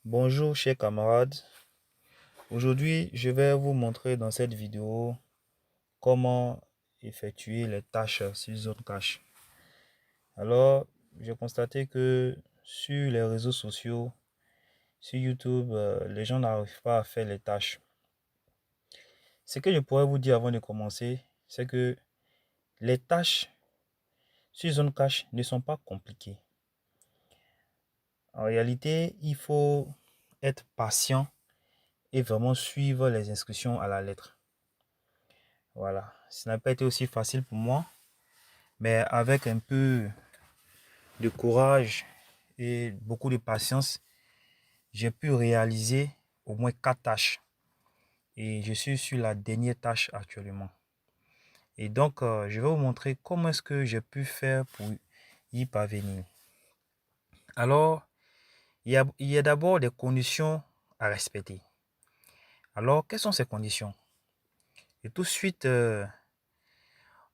Bonjour chers camarades, aujourd'hui je vais vous montrer dans cette vidéo comment effectuer les tâches sur Zone Cash. Alors j'ai constaté que sur les réseaux sociaux, sur YouTube, les gens n'arrivent pas à faire les tâches. Ce que je pourrais vous dire avant de commencer, c'est que les tâches sur Zone Cash ne sont pas compliquées. En réalité, il faut être patient et vraiment suivre les instructions à la lettre. Voilà, ça n'a pas été aussi facile pour moi, mais avec un peu de courage et beaucoup de patience, j'ai pu réaliser au moins 4 tâches. Et je suis sur la dernière tâche actuellement. Et donc, je vais vous montrer comment est-ce que j'ai pu faire pour y parvenir. Alors, il y a d'abord des conditions à respecter. Alors, quelles sont ces conditions? Et tout de suite,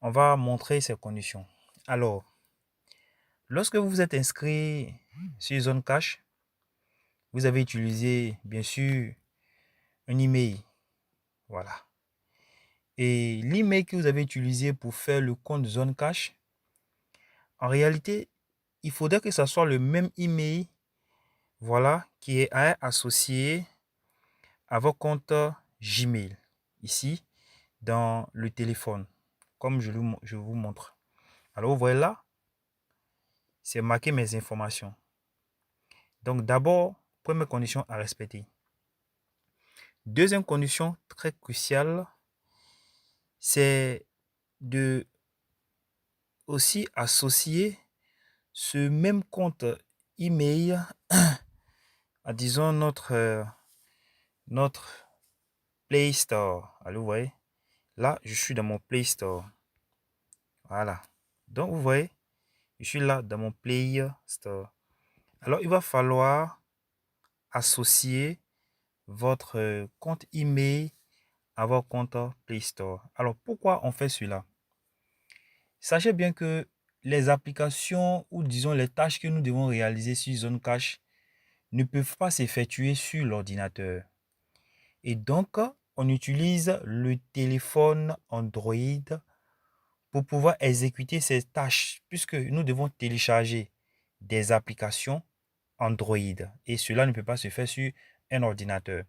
on va montrer ces conditions. Alors, lorsque vous vous êtes inscrit sur Zone Cash, vous avez utilisé, bien sûr, un email. Voilà. Et l'email que vous avez utilisé pour faire le compte Zone Cash, en réalité, il faudrait que ce soit le même email, voilà, qui est associé à votre compte Gmail. Ici, dans le téléphone, comme je vous montre. Alors, vous voyez là, c'est marqué mes informations. Donc, d'abord, première condition à respecter. Deuxième condition très cruciale, c'est de aussi associer ce même compte email à, disons, notre Play Store. Alors, vous voyez, là, je suis dans mon Play Store. Voilà. Donc, vous voyez, je suis là dans mon Play Store. Alors, il va falloir associer votre compte email à votre compte Play Store. Alors, pourquoi on fait cela? Sachez bien que les applications ou disons les tâches que nous devons réaliser sur Zone Cash ne peuvent pas s'effectuer sur l'ordinateur. Et donc, on utilise le téléphone Android pour pouvoir exécuter ces tâches, puisque nous devons télécharger des applications Android. Et cela ne peut pas se faire sur un ordinateur.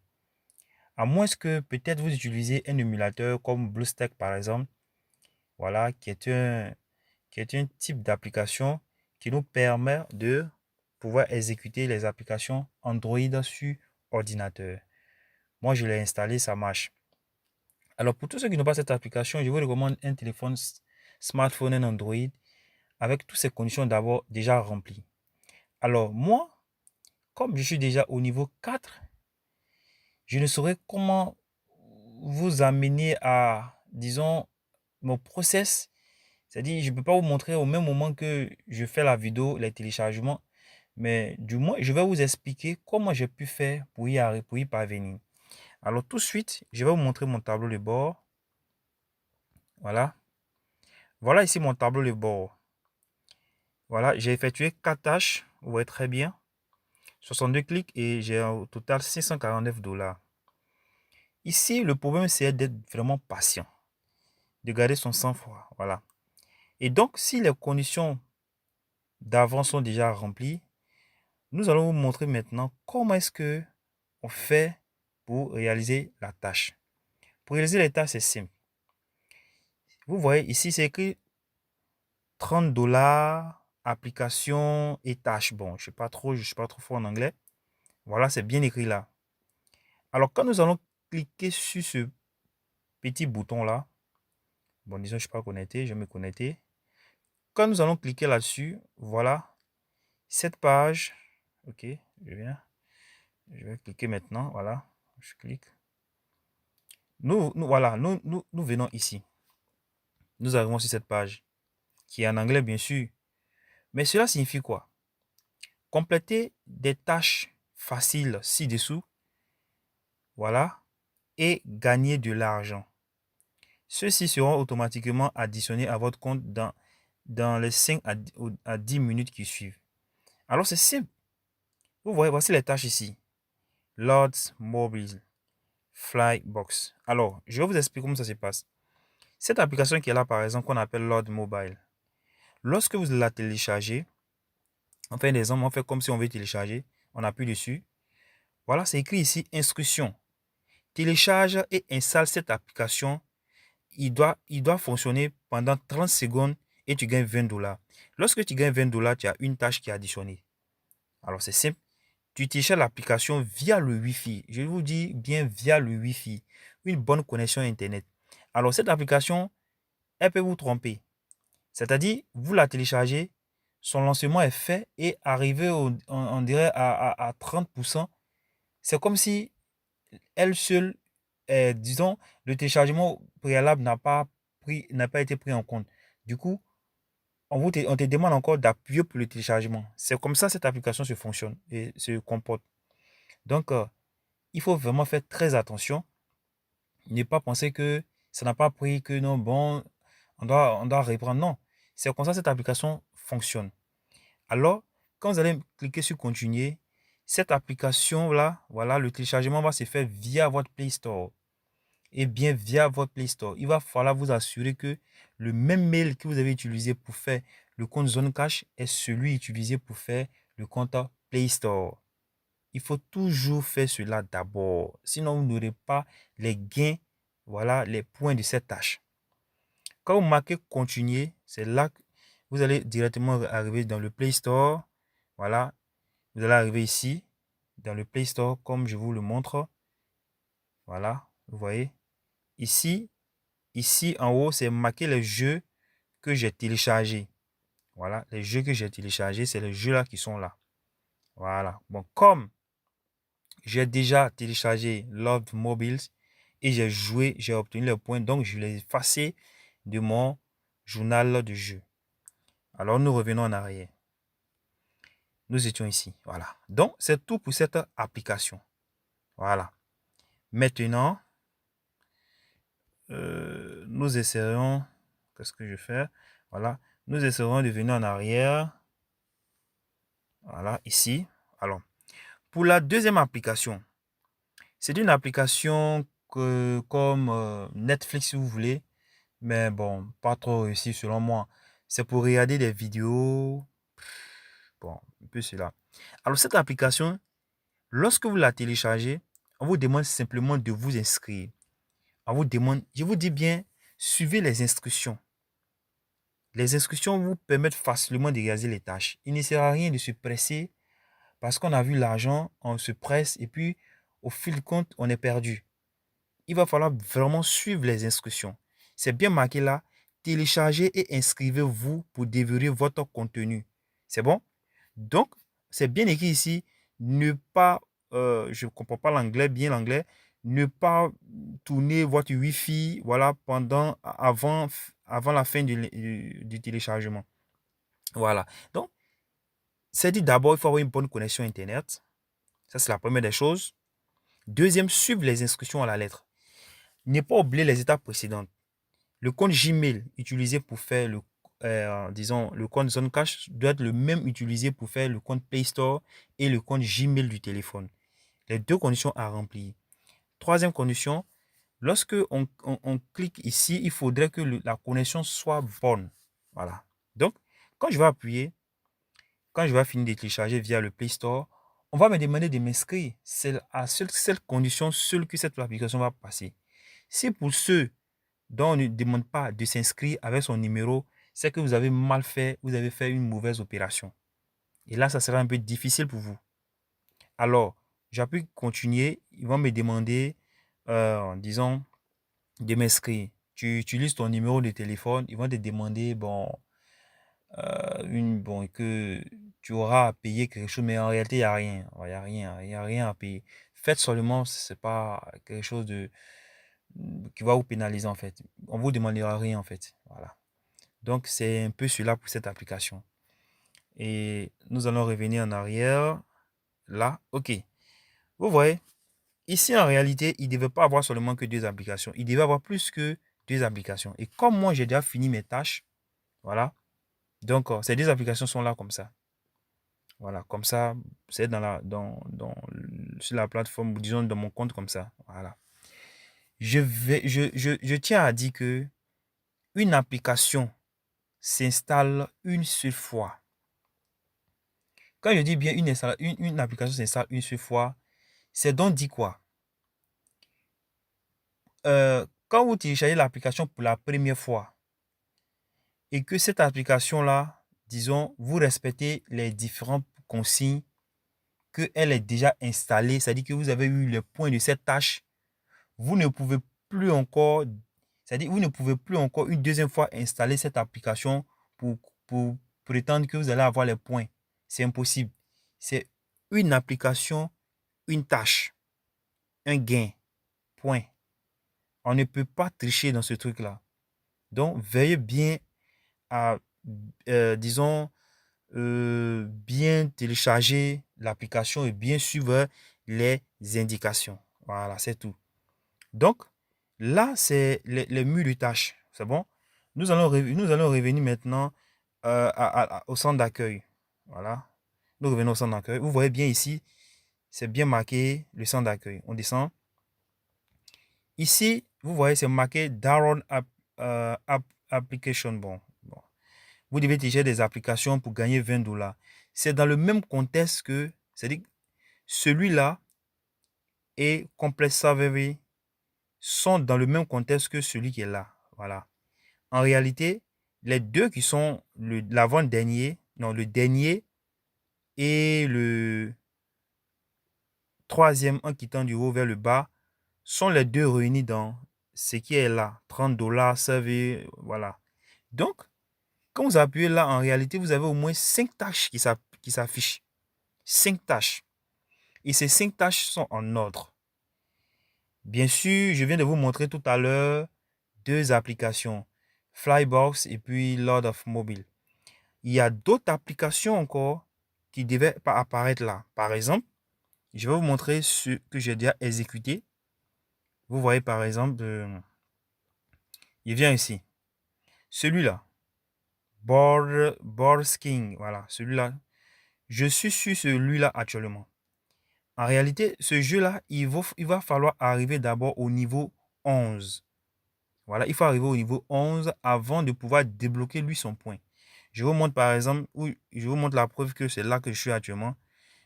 À moins que peut-être vous utilisez un émulateur comme BlueStack par exemple, voilà, qui est un type d'application qui nous permet de pouvoir exécuter les applications Android sur ordinateur. Moi, je l'ai installé, ça marche. Alors, pour tous ceux qui n'ont pas cette application, je vous recommande un téléphone smartphone en Android avec toutes ces conditions d'abord déjà remplies. Alors, moi, comme je suis déjà au niveau 4, je ne saurais comment vous amener à, disons, mon process. C'est-à-dire, je ne peux pas vous montrer au même moment que je fais la vidéo, les téléchargements, mais du moins, je vais vous expliquer comment j'ai pu faire pour y parvenir. Alors, tout de suite, je vais vous montrer mon tableau de bord. Voilà. Voilà ici mon tableau de bord. Voilà, j'ai effectué 4 tâches. Vous voyez très bien. 62 clics et j'ai au total 649 $. Ici, le problème, c'est d'être vraiment patient. De garder son sang-froid. Voilà. Et donc, si les conditions d'avant sont déjà remplies, nous allons vous montrer maintenant comment est-ce que on fait pour réaliser la tâche. Pour réaliser les tâches, c'est simple. Vous voyez ici, c'est écrit 30 $, application et tâches. Bon, je ne suis pas trop fort en anglais. Voilà, c'est bien écrit là. Alors, quand nous allons cliquer sur ce petit bouton là, bon, disons, je ne suis pas connecté, je vais me connecter. Quand nous allons cliquer là-dessus, voilà, cette page, ok, je vais cliquer maintenant, voilà, je clique. Voilà, nous venons ici. Nous arrivons sur cette page, qui est en anglais bien sûr. Mais cela signifie quoi? Compléter des tâches faciles ci-dessous, voilà, et gagner de l'argent. Ceux-ci seront automatiquement additionnés à votre compte dans les 5 à 10 minutes qui suivent. Alors c'est simple. Vous voyez, voici les tâches ici. Lords Mobile Flybox. Alors, je vais vous expliquer comment ça se passe. Cette application qui est là, par exemple, qu'on appelle Lord Mobile, lorsque vous la téléchargez, on fait des hommes, on fait comme si on veut télécharger, on appuie dessus. Voilà, c'est écrit ici instruction. Télécharge et installe cette application. Il doit fonctionner pendant 30 secondes et tu gagnes 20 $. Lorsque tu gagnes 20 $, tu as une tâche qui est additionnée. Alors, c'est simple. Tu télécharges l'application via le Wi-Fi. Je vous dis bien via le Wi-Fi. Une bonne connexion Internet. Alors, cette application, elle peut vous tromper. C'est-à-dire, vous la téléchargez, son lancement est fait et arrivé, on dirait, à 30%. C'est comme si elle seule, disons, le téléchargement préalable n'a pas été pris en compte. Du coup, on te demande encore d'appuyer pour le téléchargement. C'est comme ça cette application se fonctionne et se comporte. Donc, il faut vraiment faire très attention. Ne pas penser que ça n'a pas pris, que non, bon, on doit reprendre. Non, c'est comme ça cette application fonctionne. Alors, quand vous allez cliquer sur continuer, cette application-là, voilà, le téléchargement va se faire via votre Play Store. Et bien via votre Play Store. Il va falloir vous assurer que le même mail que vous avez utilisé pour faire le compte Zone Cash est celui utilisé pour faire le compte Play Store. Il faut toujours faire cela d'abord. Sinon, vous n'aurez pas les gains, voilà, les points de cette tâche. Quand vous marquez continuer, c'est là que vous allez directement arriver dans le Play Store. Voilà, vous allez arriver ici, dans le Play Store, comme je vous le montre. Voilà, vous voyez. Ici en haut, c'est marqué les jeux que j'ai téléchargés. Voilà, les jeux que j'ai téléchargés, c'est les jeux là qui sont là. Voilà. Bon, comme j'ai déjà téléchargé Love Mobiles et j'ai joué, j'ai obtenu les points, donc je l'ai effacé de mon journal de jeu. Alors, nous revenons en arrière. Nous étions ici. Voilà. Donc, c'est tout pour cette application. Voilà. Maintenant, nous essaierons. Qu'est-ce que je fais? Voilà. Nous essaierons de venir en arrière. Voilà, ici. Alors, pour la deuxième application, c'est une application comme Netflix si vous voulez. Mais bon, pas trop réussi selon moi. C'est pour regarder des vidéos. Bon, un peu cela. Alors, cette application, lorsque vous la téléchargez, on vous demande simplement de vous inscrire. On vous demande, je vous dis bien, suivez les instructions. Les instructions vous permettent facilement de réaliser les tâches. Il ne sert à rien de se presser parce qu'on a vu l'argent, on se presse et puis au fil du compte, on est perdu. Il va falloir vraiment suivre les instructions. C'est bien marqué là, téléchargez et inscrivez-vous pour déverrouiller votre contenu. C'est bon? Donc, c'est bien écrit ici, ne pas, je ne comprends pas bien l'anglais, ne pas tourner votre Wi-Fi voilà, avant la fin du téléchargement. Voilà. Donc, c'est dit d'abord, il faut avoir une bonne connexion Internet. Ça, c'est la première des choses. Deuxième, suivre les instructions à la lettre. Ne pas oublier les étapes précédentes. Le compte Gmail utilisé pour faire disons, le compte Zone Cash doit être le même utilisé pour faire le compte Play Store et le compte Gmail du téléphone. Les deux conditions à remplir. Troisième condition, lorsque on clique ici, il faudrait que la connexion soit bonne. Voilà. Donc, quand je vais appuyer, quand je vais finir de télécharger via le Play Store, on va me demander de m'inscrire. C'est à cette condition seule que cette application va passer. Si pour ceux dont on ne demande pas de s'inscrire avec son numéro, c'est que vous avez mal fait, vous avez fait une mauvaise opération. Et là, ça sera un peu difficile pour vous. Alors, j'appuie continuer. Ils vont me demander, disons, de m'inscrire. Tu utilises ton numéro de téléphone. Ils vont te demander, bon, que tu auras à payer quelque chose, mais en réalité, il n'y a rien. Il n'y a rien. Il n'y a rien à payer. Faites seulement, ce n'est pas quelque chose qui va vous pénaliser en fait. On ne vous demandera rien en fait. Voilà. Donc, c'est un peu cela pour cette application. Et nous allons revenir en arrière. Là, OK. Vous voyez, ici, en réalité, il ne devait pas avoir seulement que deux applications. Il devait avoir plus que deux applications. Et comme moi, j'ai déjà fini mes tâches, voilà. Donc, ces deux applications sont là comme ça. Voilà, comme ça, c'est dans sur la plateforme, disons dans mon compte comme ça. Voilà. Je tiens à dire que une application s'installe une seule fois. Quand je dis bien une application s'installe une seule fois, c'est donc dit quoi? Quand vous téléchargez l'application pour la première fois et que cette application-là, disons, vous respectez les différentes consignes, qu'elle est déjà installée, c'est-à-dire que vous avez eu le point de cette tâche, vous ne pouvez plus encore, c'est-à-dire vous ne pouvez plus encore une deuxième fois installer cette application pour, pour prétendre que vous allez avoir les points. C'est impossible. C'est une application, une tâche, un gain, point. On ne peut pas tricher dans ce truc-là. Donc, veuillez bien à, disons, bien télécharger l'application et bien suivre les indications. Voilà, c'est tout. Donc, là, c'est les murs de tâches. C'est bon? Nous allons revenir maintenant au centre d'accueil. Voilà. Nous revenons au centre d'accueil. Vous voyez bien ici, c'est bien marqué le centre d'accueil. On descend. Ici, vous voyez, c'est marqué Download Application. Bon. Vous devez télécharger des applications pour gagner 20 $. C'est dans le même contexte que, c'est-à-dire celui-là et Complex Survey sont dans le même contexte que celui qui est là. Voilà. En réalité, les deux qui sont l'avant-dernier, non, le dernier et le troisième en quittant du haut vers le bas sont les deux réunis dans ce qui est là. 30 $, survey, voilà. Donc, quand vous appuyez là, en réalité, vous avez au moins 5 tâches qui s'affichent. 5 tâches. Et ces 5 tâches sont en ordre. Bien sûr, je viens de vous montrer tout à l'heure 2 applications, Flybox et puis Lord of Mobile. Il y a d'autres applications encore qui devaient pas apparaître là. Par exemple, je vais vous montrer ce que j'ai déjà exécuté. Vous voyez par exemple, il vient ici. Celui-là, Board Skiing, voilà, celui-là. Je suis sur celui-là actuellement. En réalité, ce jeu-là, il va falloir arriver d'abord au niveau 11. Voilà, il faut arriver au niveau 11 avant de pouvoir débloquer lui son point. Je vous montre par exemple, je vous montre la preuve que c'est là que je suis actuellement.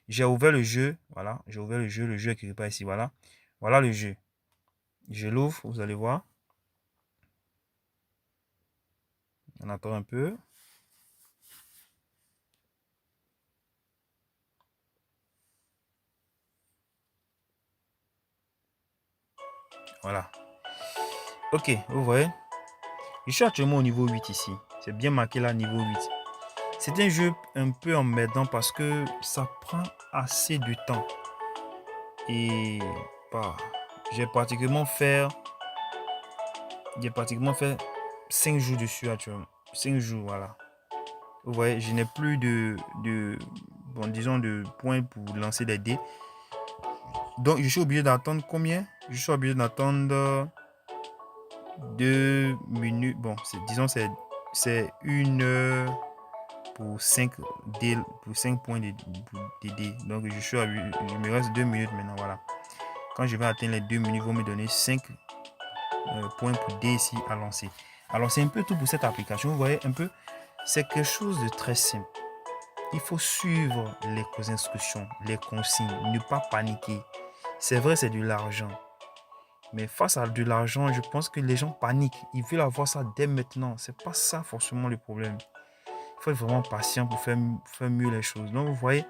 J'ai ouvert le jeu, voilà, j'ai ouvert le jeu est quelque part ici, voilà. Voilà le jeu. Je l'ouvre, vous allez voir. On attend un peu. Voilà. Ok, vous voyez. Je suis actuellement au niveau 8 ici. C'est bien marqué là, niveau 8. C'est un jeu un peu emmerdant parce que ça prend assez de temps. Et bah, j'ai pratiquement fait 5 jours dessus actuellement. 5 jours, voilà. Vous voyez, je n'ai plus bon, disons, de points pour lancer des dés. Donc, je suis obligé d'attendre combien? Je suis obligé d'attendre 2 minutes. Bon, disons, c'est 1 heure pour 5 dés, pour 5 points de dés. Donc, il me reste 2 minutes maintenant, voilà. Quand je vais atteindre les 2 minutes, ils vont me donner 5 points pour dés ici à lancer. Alors, c'est un peu tout pour cette application. Vous voyez un peu, c'est quelque chose de très simple. Il faut suivre les instructions, les consignes, ne pas paniquer. C'est vrai, c'est de l'argent. Mais face à de l'argent, je pense que les gens paniquent. Ils veulent avoir ça dès maintenant. C'est pas ça forcément le problème. Il faut être vraiment patient pour faire mieux les choses. Donc, vous voyez,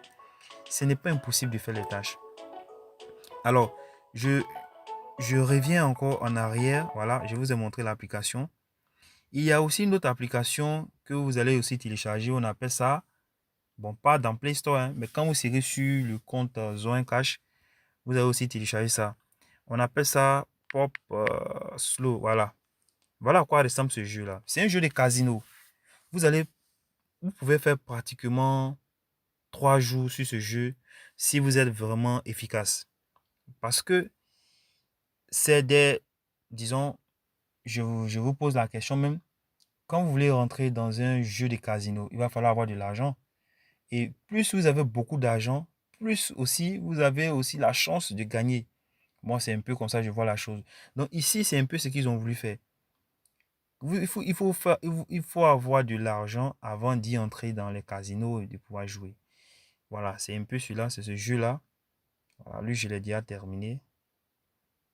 ce n'est pas impossible de faire les tâches. Alors, je reviens encore en arrière. Voilà, je vous ai montré l'application. Il y a aussi une autre application que vous allez aussi télécharger. On appelle ça, bon, pas dans Play Store, hein, mais quand vous serez sur le compte Zoin Cash, vous allez aussi télécharger ça. On appelle ça Pop Slow. Voilà. Voilà à quoi ressemble ce jeu-là. C'est un jeu de casino. Vous pouvez faire pratiquement 3 jours sur ce jeu si vous êtes vraiment efficace. Parce que c'est disons, je vous pose la question même, quand vous voulez rentrer dans un jeu de casino, il va falloir avoir de l'argent. Et plus vous avez beaucoup d'argent, plus aussi, vous avez aussi la chance de gagner. Moi, c'est un peu comme ça que je vois la chose. Donc ici, c'est un peu ce qu'ils ont voulu faire. Il faut avoir de l'argent avant d'y entrer dans les casinos et de pouvoir jouer. Voilà, c'est un peu celui-là, c'est ce jeu-là. Voilà, lui, je l'ai déjà terminé.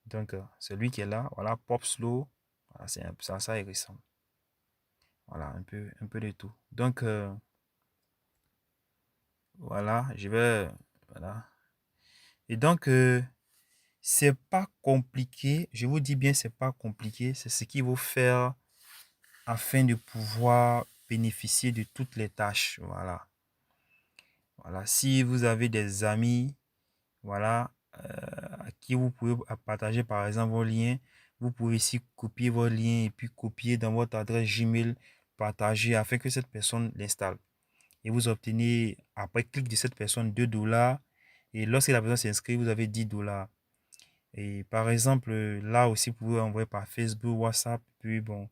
Donc, celui qui est là, voilà, Pop Slow. Voilà, ça est récent. Voilà, un peu de tout. Donc, voilà, je vais. Voilà. Et donc, c'est pas compliqué. Je vous dis bien, c'est pas compliqué. C'est ce qu'il faut faire afin de pouvoir bénéficier de toutes les tâches. Voilà. Voilà. Si vous avez des amis, voilà, à qui vous pouvez partager par exemple vos liens, vous pouvez ici copier vos liens et puis copier dans votre adresse Gmail, partager afin que cette personne l'installe. Et vous obtenez, après clic de cette personne, 2 $. Et lorsque la personne s'inscrit, vous avez 10 $. Et par exemple, là aussi, vous pouvez envoyer par Facebook, WhatsApp, puis bon,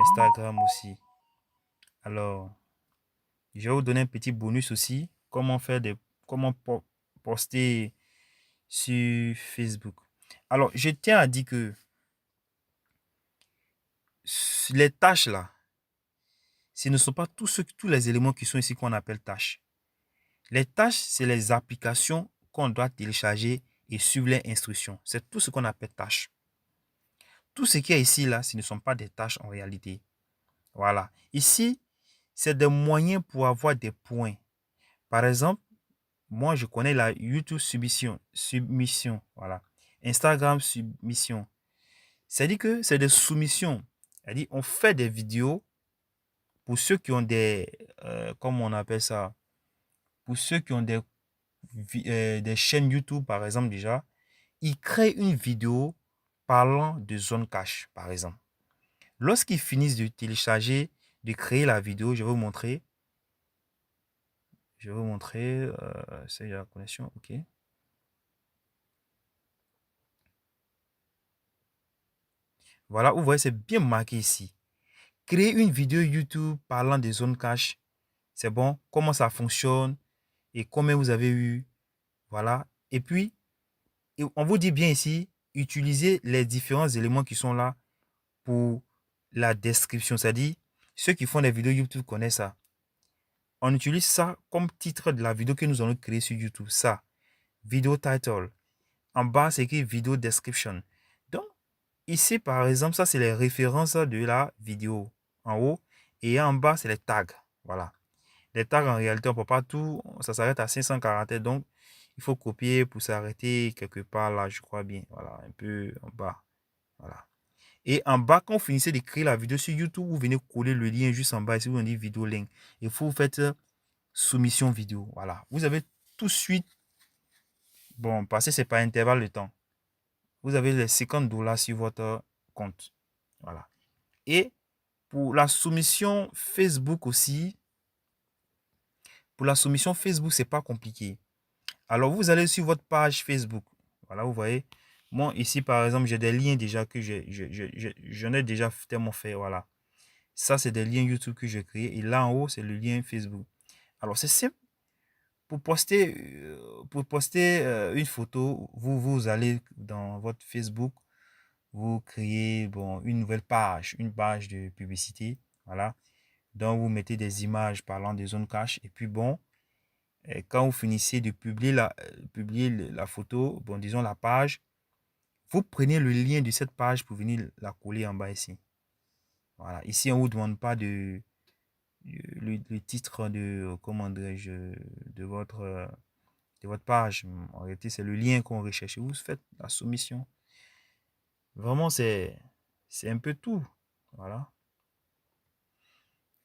Instagram aussi. Alors, je vais vous donner un petit bonus aussi. Comment poster sur Facebook. Alors, je tiens à dire que les tâches là, ce ne sont pas tous les éléments qui sont ici qu'on appelle tâches. Les tâches, c'est les applications qu'on doit télécharger et suivre les instructions. C'est tout ce qu'on appelle tâches. Tout ce qui est ici là, ce ne sont pas des tâches en réalité. Voilà. Ici, c'est des moyens pour avoir des points. Par exemple, moi, je connais la YouTube submission. Voilà. Instagram submission. C'est-à-dire que c'est des soumissions. C'est-à-dire on fait des vidéos pour ceux qui ont comment on appelle ça, pour ceux qui ont des chaînes YouTube, par exemple, déjà, ils créent une vidéo parlant de zone cache, par exemple. Lorsqu'ils finissent de télécharger, de créer la vidéo, je vais vous montrer. Je vais vous montrer, c'est la connexion, ok. Voilà, vous voyez, c'est bien marqué ici. Créer une vidéo YouTube parlant des zones cache, c'est bon, comment ça fonctionne et combien vous avez eu. Voilà. Et puis, on vous dit bien ici, utilisez les différents éléments qui sont là pour la description. C'est-à-dire, ceux qui font des vidéos YouTube connaissent ça. On utilise ça comme titre de la vidéo que nous allons créer sur YouTube. Ça, vidéo title. En bas, c'est écrit vidéo description. Donc, ici, par exemple, ça, c'est les références de la vidéo. En haut. Et en bas, c'est les tags. Voilà. Les tags, en réalité, on ne peut pas tout. Ça s'arrête à 500 caractères. Donc, il faut copier pour s'arrêter quelque part là, je crois bien. Voilà, un peu en bas. Voilà. Et en bas, quand vous finissez d'écrire la vidéo sur YouTube, vous venez coller le lien juste en bas. Ici, vous dit vidéo link. Il faut faire soumission vidéo. Voilà. Vous avez tout de suite, bon, passer c'est par intervalle de temps. Vous avez les 50 $ sur votre compte. Voilà. Et pour la soumission Facebook aussi, pour la soumission Facebook, c'est pas compliqué. Alors, vous allez sur votre page Facebook. Voilà, vous voyez. Moi, ici, par exemple, j'ai des liens déjà que j'en ai déjà tellement fait. Voilà. Ça, c'est des liens YouTube que j'ai créés. Et là, en haut, c'est le lien Facebook. Alors, c'est simple. Pour poster une photo, vous allez dans votre Facebook, vous créez bon, une nouvelle page, une page de publicité. Voilà. Donc, vous mettez des images parlant des zones cache. Et puis, bon, quand vous finissez de publier la photo, bon, disons la page, vous prenez le lien de cette page pour venir la coller en bas ici. Voilà. Ici, on ne vous demande pas le titre de, comment dirais-je, de votre page. En réalité, c'est le lien qu'on recherche. Vous faites la soumission. Vraiment, c'est un peu tout. Voilà.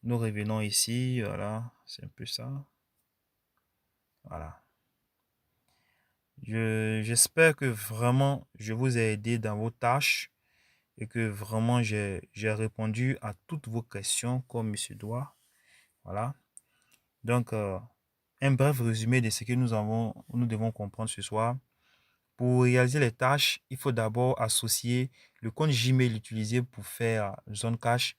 Nous revenons ici. Voilà. C'est un peu ça. Voilà. J'espère que vraiment je vous ai aidé dans vos tâches et que vraiment j'ai répondu à toutes vos questions comme il se doit. Voilà. Donc, un bref résumé de ce que nous devons comprendre ce soir. Pour réaliser les tâches, il faut d'abord associer le compte Gmail utilisé pour faire zone cache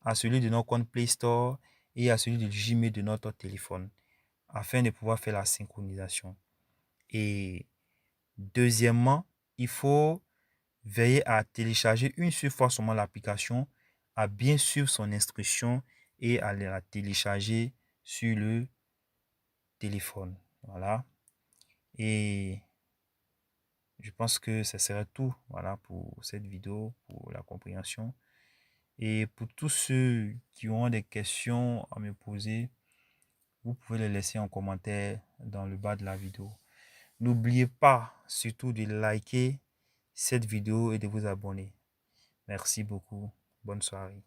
à celui de notre compte Play Store et à celui de Gmail de notre téléphone afin de pouvoir faire la synchronisation. Et deuxièmement, il faut veiller à télécharger une seule fois seulement l'application, à bien suivre son instruction et à la télécharger sur le téléphone. Voilà. Et je pense que ce serait tout, voilà, pour cette vidéo, pour la compréhension. Et pour tous ceux qui ont des questions à me poser, vous pouvez les laisser en commentaire dans le bas de la vidéo. N'oubliez pas surtout de liker cette vidéo et de vous abonner. Merci beaucoup. Bonne soirée.